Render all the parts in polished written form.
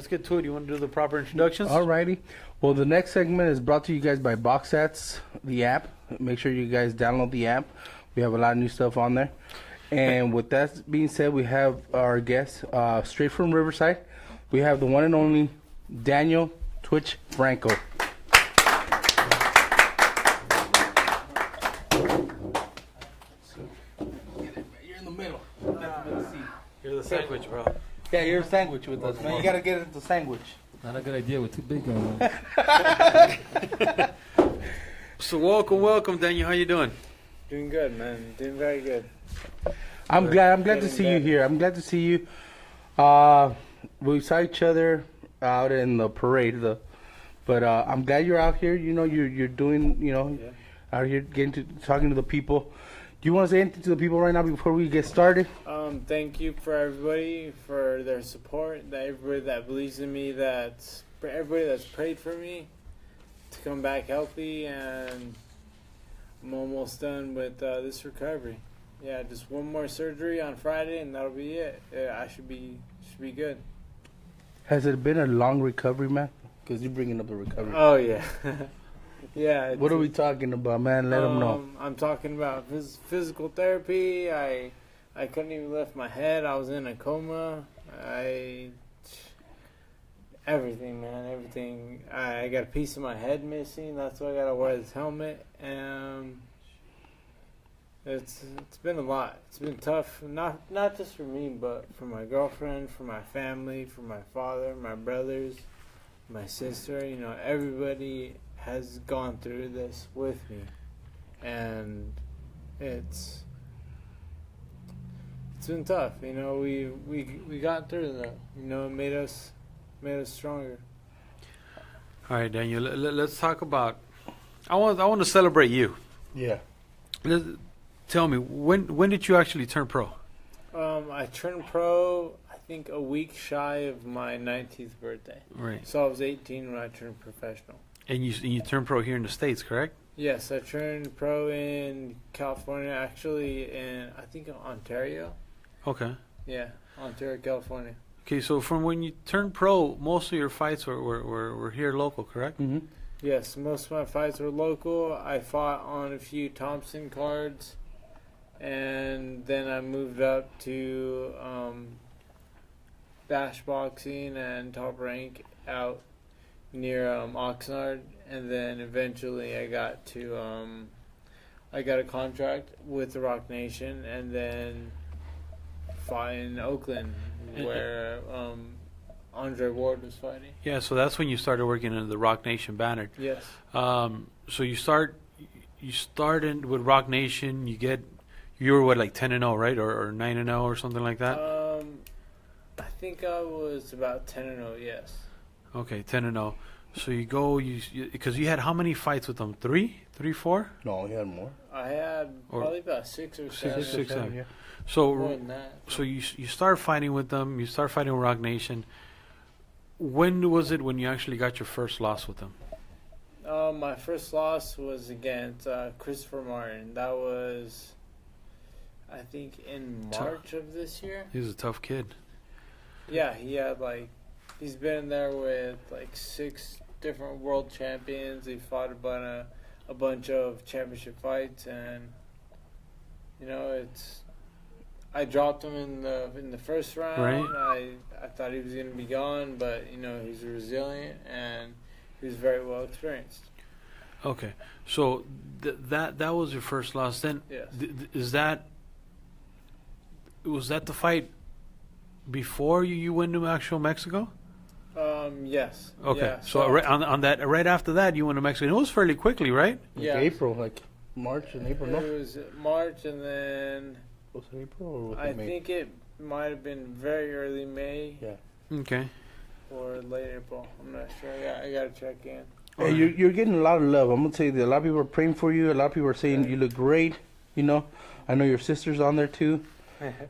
let's get to it. You want to do the proper introductions? Alrighty. Well, the next segment is brought to you guys by BoxSats, the app. Make sure you guys download the app. We have a lot of new stuff on there. And with that being said, we have our guest straight from Riverside. We have the one and only Daniel Twitch Franco. You're in the middle. You're the sandwich, bro. Yeah, you're a sandwich with us, man. You gotta get into sandwich. Not a good idea. We're too big on So welcome, Daniel. How you doing? Doing good, man. Doing very good. I'm glad to see you here. I'm glad to see you. We saw each other out in the parade, but I'm glad you're out here. You know, you're doing, out here talking to the people. Do you want to say anything to the people right now before we get started? Thank you for everybody for their support. Everybody that believes in me. For everybody that's prayed for me to come back healthy, and I'm almost done with this recovery. Yeah, just one more surgery on Friday, and that'll be it. I should be good. Has it been a long recovery, man? Because you're bringing up the recovery. Oh yeah, yeah. What are we talking about, man? Let them know. I'm talking about physical therapy. I couldn't even lift my head. I was in a coma. Everything, man, everything. I got a piece of my head missing. That's why I gotta wear this helmet. It's been a lot. It's been tough. Not just for me, but for my girlfriend, for my family, for my father, my brothers, my sister. Everybody has gone through this with me, and it's been tough. We got through that. It made us stronger. All right, Daniel. Let's talk about. I want to celebrate you. Yeah. Tell me, when did you actually turn pro? I turned pro, I think, a week shy of my 19th birthday. Right. So I was 18 when I turned professional. And you turned pro here in the States, correct? Yes, I turned pro in California, actually in, I think, Ontario. Okay. Yeah, Ontario, California. Okay, so from when you turned pro, most of your fights were here local, correct? Mm-hmm. Yes, most of my fights were local. I fought on a few Thompson cards, and then I moved up to bash boxing and top rank out near Oxnard, and then eventually I got a contract with the Roc Nation, and then fought in Oakland where Andre Ward was fighting. Yeah, so that's when you started working under the Roc Nation banner. Yes. So you started with Roc Nation. You were what, like 10-0, right, or 9-0 or something like that? I think I was about 10-0. Yes. Okay, 10-0. So you go, because you had how many fights with them? 3, 4? No, you had more. I had probably about 6 or 7. Six, seven. Yeah. So, more than that. So you start fighting with them. You start fighting with Roc Nation. When was it when you actually got your first loss with them? My first loss was against Christopher Martin. That was, I think, in March of this year. He was a tough kid. Yeah, he's been there with 6 different world champions. He fought a bunch of championship fights, and I dropped him in the first round. Right. I thought he was going to be gone, but he's resilient and he was very well experienced. Okay, so that was your first loss. Then, yes. Was that the fight before you went to actual Mexico? Yes. Okay, Yeah, so on that, right after that, you went to Mexico. And it was fairly quickly, right? Yeah. April, March and April. No, it was March, and then was it April or was I it May? think it might have been very early May. Yeah. Okay. Or late April. I'm not sure. I gotta check in. Hey, you're getting a lot of love. I'm gonna tell you that a lot of people are praying for you. A lot of people are saying you look great. I know your sister's on there too.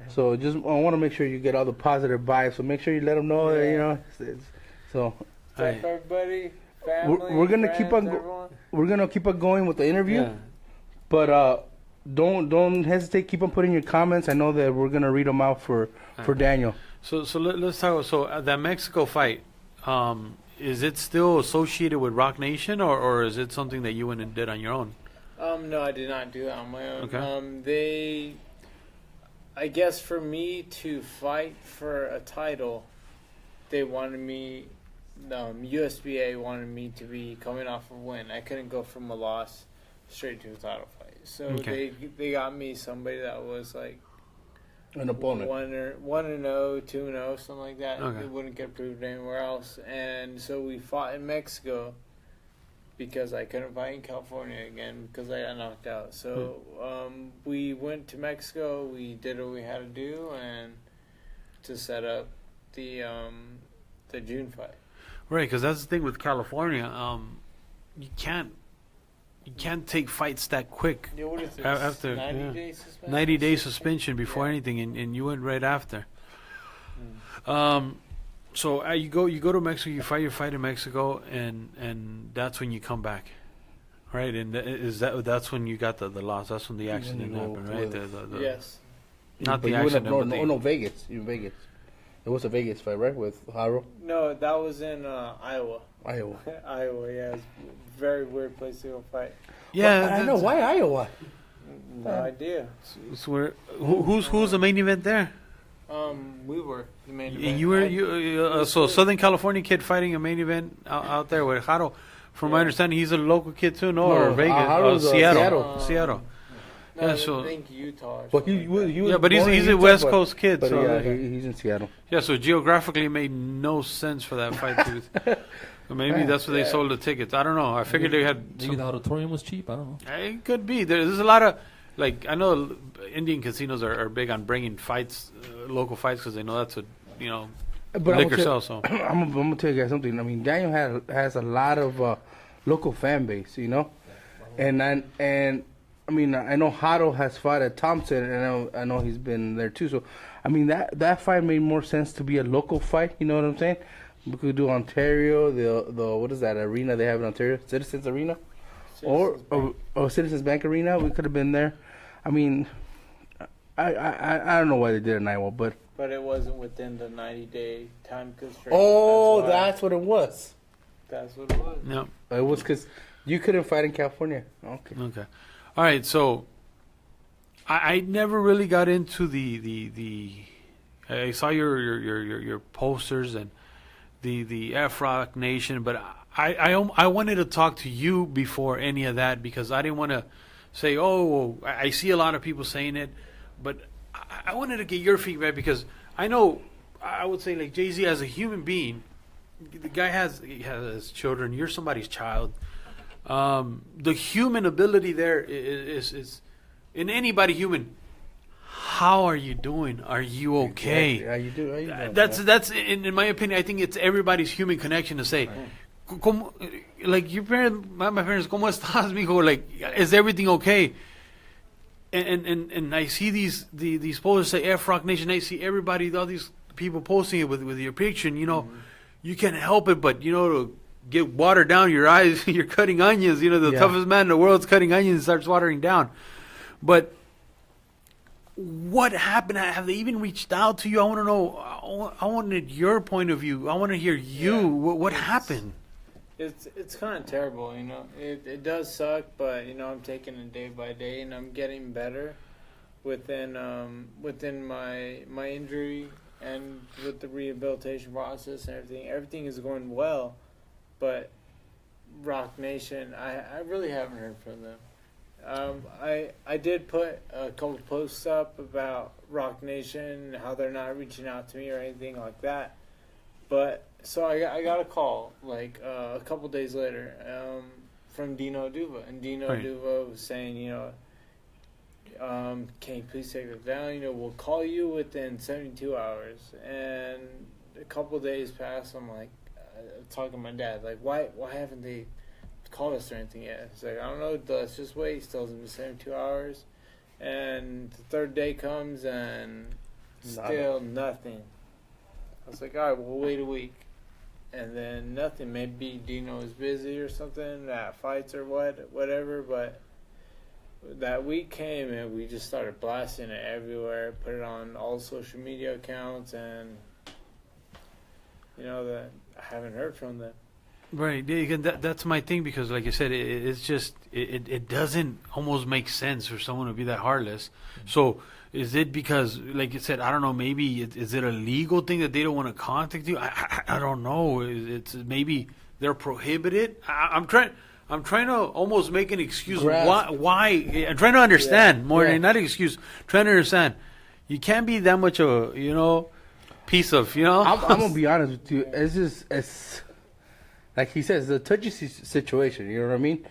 So I want to make sure you get all the positive vibes. So make sure you let them know that So everybody, family, we're gonna friends, keep on. We're gonna keep on going with the interview. Yeah. But don't hesitate. Keep on putting your comments. I know that we're gonna read them out for Daniel. So let's talk. So that Mexico fight, is it still associated with Roc Nation, or is it something that you went and did on your own? No, I did not do that on my own. Okay. I guess for me to fight for a title, they wanted me, USBA wanted me to be coming off a win. I couldn't go from a loss straight to a title fight. So they got me somebody that was like An opponent. 1-0, 2-0, something like that. Okay. It wouldn't get approved anywhere else. And so we fought in Mexico because I couldn't fight in California again because I got knocked out. So we went to Mexico. We did what we had to do and to set up the June fight. Right, because that's the thing with California. You can't take fights that quick. Yeah, what is this? After 90 days suspension? 90-day suspension before anything, and you went right after. So you go to Mexico, you fight your fight in Mexico, and that's when you come back, right? And that's when you got the loss. That's when the accident happened, right? Yes. Not But the you went up accident. no, Vegas. You in Vegas. It was a Vegas fight, right? With Haro? No, that was in Iowa. Iowa. Iowa, yeah. It's a very weird place to go fight. Yeah, I know. Why Iowa? No idea. So who's the main event there? We were the main event. And you were so Southern California kid fighting a main event out there with Jaro. From my understanding, he's a local kid too, no? Or Vegas, Jaro's, Seattle. No, Yeah, so I think Utah. Well, he was yeah, but born in he's a Utah, West but- Coast kid, But so yeah, he's in Seattle. yeah. So geographically, it made no sense for that fight to. Maybe that's where they sold the tickets. I don't know. I figured they had. Maybe the auditorium was cheap. I don't know. It could be. There's a lot of like I know Indian casinos are big on bringing fights, local fights, because they know that's what But liquor sells. So I'm gonna tell you guys something. I mean, Daniel has a lot of local fan base, and I mean, I know Haro has fought at Thompson, and I know he's been there too. So, I mean, that fight made more sense to be a local fight. You know what I'm saying? We could do Ontario, the what is that arena they have in Ontario? Citizens Arena, or Citizens Bank Arena. We could have been there. I mean, I don't know why they did it in Iowa, but it wasn't within the 90-day time constraint. oh, why. that's what it was. That's what it was. yeah. It was because you couldn't fight in California. Okay. Okay. All right. So I never really got into the. I saw your posters and the Roc Nation, but I wanted to talk to you before any of that because I didn't want to say, oh, I see a lot of people saying it, but I wanted to get your feedback because I know I would say like Jay-Z as a human being, the guy has children. You're somebody's child. The human ability there is in anybody human. How are you doing? Are you okay? Yeah, you do. That's in my opinion. I think it's everybody's human connection to say, "Como," like your parents, my parents, "Cómo estás, mijo?" Like, is everything okay? And I see these posters say Roc Nation. I see everybody, all these people posting it with your picture, and you can't help it, but to get watered down your eyes. You're cutting onions. The toughest man in the world's cutting onions starts watering down. But what happened? Have they even reached out to you? I want to know. I wanted your point of view. I want to hear you. Yeah, what happened? It's kind of terrible, It does suck, but I'm taking it day by day, and I'm getting better within my injury and with the rehabilitation process and everything. Everything is going well, but Roc Nation, I really haven't heard from them. I did put a couple posts up about Roc Nation, how they're not reaching out to me or anything like that. But so I got a call like a couple days later from Dino Duva, and Dino Duva was saying, can you please take it down? We'll call you within 72 hours. And a couple days passed. I'm like talking to my dad, like why haven't they called us or anything yet? He's like, I don't know, let's just wait. He still hasn't been 72 hours. And the third day comes and still nothing. I was like, all right, we'll wait a week. And then nothing. Maybe Dino is busy or something, at fights or whatever. But that week came and we just started blasting it everywhere, put it on all social media accounts, and that I haven't heard from them. Right. Yeah, again, that's my thing because, like I said, it's just it doesn't almost make sense for someone to be that heartless. So is it because, like you said, I don't know, maybe is it a legal thing that they don't want to contact you? I don't know. It's maybe they're prohibited. I'm trying to almost make an excuse. Why? I'm trying to understand more than not an excuse. Trying to understand. You can't be that much of a piece of I'm gonna be honest with you. It's like he says, it's a touchy situation. You know what I mean?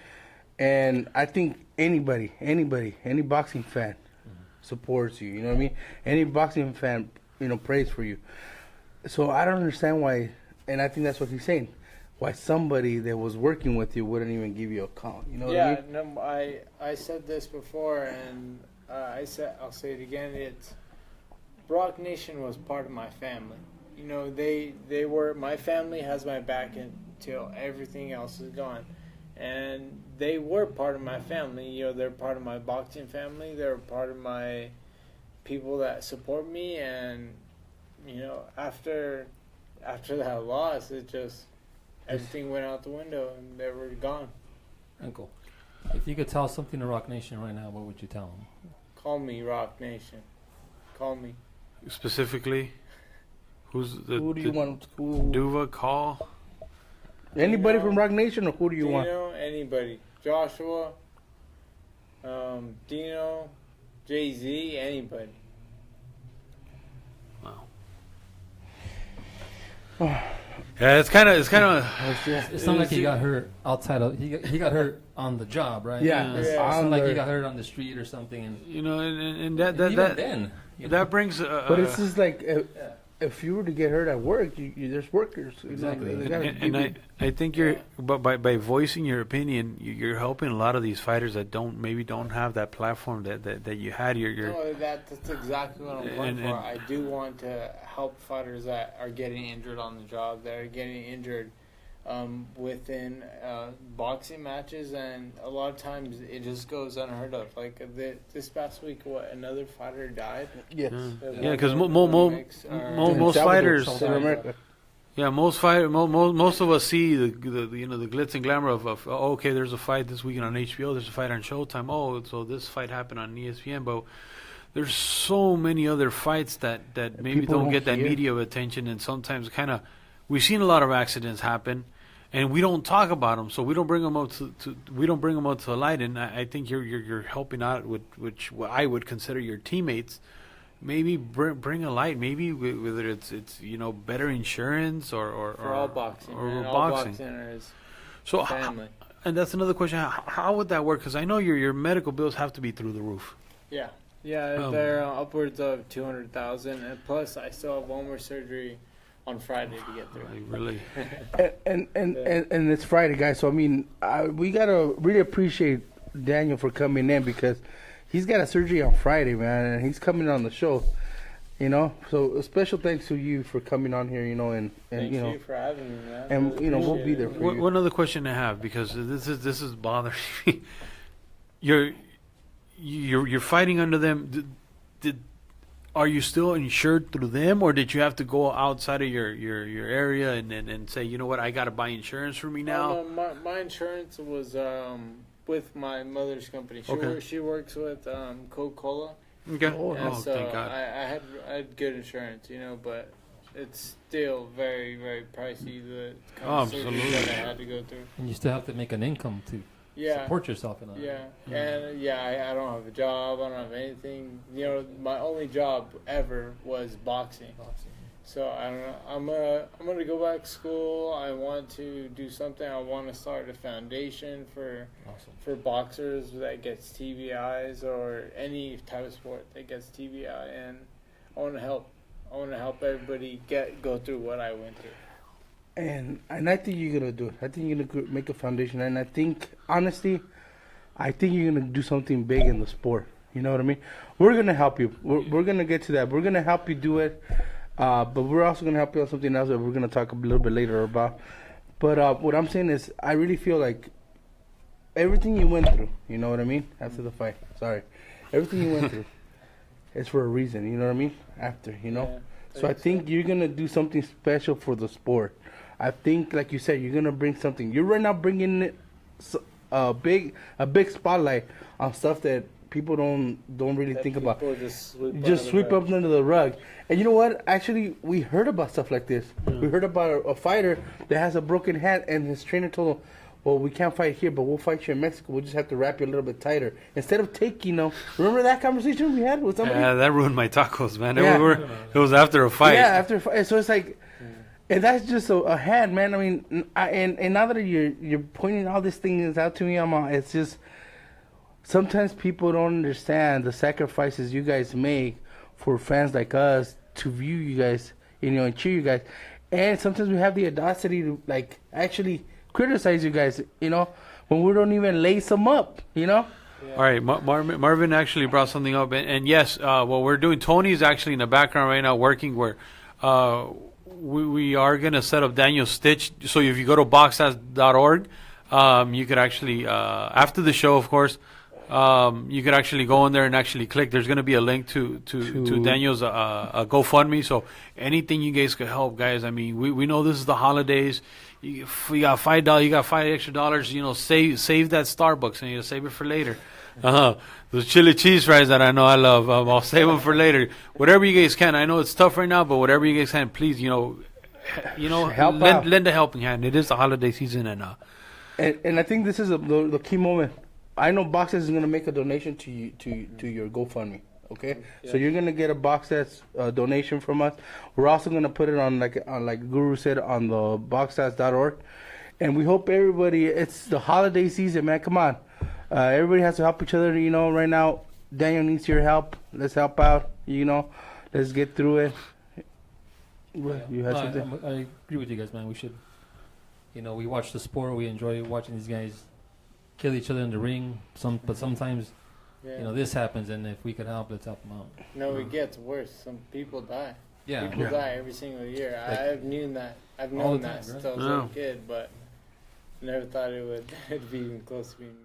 And I think any boxing fan supports you. You know what I mean? Any boxing fan, prays for you. So I don't understand why, and I think that's what he's saying. Why somebody that was working with you wouldn't even give you a call? You know what I mean? No, I said this before, and I'll say it again. It's Roc Nation was part of my family. They were, my family has my back until everything else is gone, and they were part of my family. They're part of my boxing family. They're part of my people that support me, and after that loss, it just everything went out the window and they were gone. Franco, if you could tell something to Roc Nation right now, what would you tell them? Call me, Roc Nation. Call me. Specifically, who do you want? Duva call? Anybody from Roc Nation, or who do you want? Anybody. Joshua, Dino, Jay-Z, anybody. Wow. Yeah, it's kind of. It's not like he got hurt outside of. He got hurt on the job, right? Yeah. It's not like he got hurt on the street or something. And and that brings. But it's just like if you were to get hurt at work, there's workers. Exactly. And I think but by voicing your opinion, you're helping a lot of these fighters that don't have that platform that you had. No, that's exactly what I'm going for. I do want to help fighters that are getting injured on the job, that are getting injured within boxing matches, and a lot of times it just goes unheard of. Like this past week, another fighter died. Yes. Yeah, because most fighters. Yeah, most of us see the glitz and glamour of okay, there's a fight this weekend on HBO, there's a fight on Showtime. Oh, so this fight happened on ESPN, but there's so many other fights that maybe don't get that media attention, and sometimes we've seen a lot of accidents happen, and we don't talk about them, so we don't bring them up to the light. And I think you're helping out with what I would consider your teammates. Maybe bring a light. Maybe whether it's better insurance or for all boxing. Or all boxing. is So family. And that's another question. How would that work? Because I know your medical bills have to be through the roof. Yeah. They're upwards of $200,000, and plus I still have one more surgery on Friday to get through. Really. and it's Friday, guys. So I mean, we gotta really appreciate Daniel for coming in, because he's got a surgery on Friday, man, and he's coming on the show. So a special thanks to you for coming on here. And Thank you for having me, man. And we'll be there for you. One other question I have, because this is bothering me. You're fighting under them. Are you still insured through them, or did you have to go outside of your area and say, you know what, I got to buy insurance for me now? No, my insurance was with my mother's company. She works with Coca-Cola. Okay. So thank God. I had good insurance, but it's still very, very pricey. The kind of surgery that I had to go through. And you still have to make an income to support yourself in that. I don't have a job. I don't have anything. My only job ever was boxing. So I don't know. I'm gonna go back to school. I want to do something. I want to start a foundation for boxers that gets TBIs, or any type of sport that gets TBI, and I want to help. I want to help everybody go through what I went through. And I think you're gonna do it. I think you're gonna make a foundation, and I think, honestly, you're gonna do something big in the sport. You know what I mean? We're gonna help you. We're gonna get to that. We're gonna help you do it, but we're also gonna help you on something else that we're gonna talk a little bit later about. But what I'm saying is, I really feel like everything you went through. You know what I mean? After the fight, everything you went through, it's for a reason. You know what I mean? After, Yeah. So I think you're gonna do something special for the sport. I think, like you said, you're gonna bring something. You're right now bringing a big spotlight on stuff that people don't really think about. Just sweep up under the rug. And you know what? Actually, we heard about stuff like this. We heard about a fighter that has a broken hand, and his trainer told him, well, we can't fight here, but we'll fight you in Mexico. We'll just have to wrap you a little bit tighter. Instead of taking, remember that conversation we had with somebody? Yeah, that ruined my tacos, man. It was after a fight. Yeah, after a fight. So it's like, and that's just a hand, man. I mean, and now that you're pointing all these things out to me, it's just, sometimes people don't understand the sacrifices you guys make for fans like us to view you guys, and cheer you guys. And sometimes we have the audacity to, like, actually criticize you guys, when we don't even lace them up, All right, Marvin actually brought something up, and yes, what we're doing, Tony's actually in the background right now working where we are going to set up Daniel's Stitch. So if you go to boxas.org, you could actually, after the show, of course, you could actually go in there and actually click. There's going to be a link to Daniel's a GoFundMe. So anything you guys could help, guys. I mean, we know this is the holidays. You got $5. You got $5 extra. Save that Starbucks and save it for later. Those chili cheese fries that I know I love. I'll save them for later. Whatever you guys can. I know it's tough right now, but whatever you guys can, please, help lend a helping hand. It is the holiday season, and I think this is the key moment. I know Boxes is going to make a donation to you to your GoFundMe. Okay, so you're going to get a Boxes donation from us. We're also going to put it on like Guru said on the boxes.org, and we hope everybody. It's the holiday season, man. Come on, everybody has to help each other. Right now, Daniel needs your help. Let's help out. Let's get through it. You had something? I agree with you guys, man. We should. We watch the sport. We enjoy watching these guys kill each other in the ring. But sometimes, this happens, and if we could help, let's help them out. No, it gets worse. Some people die. Yeah, people die every single year. I've known that. I've known that since I was a kid, but never thought it would be even close to being me.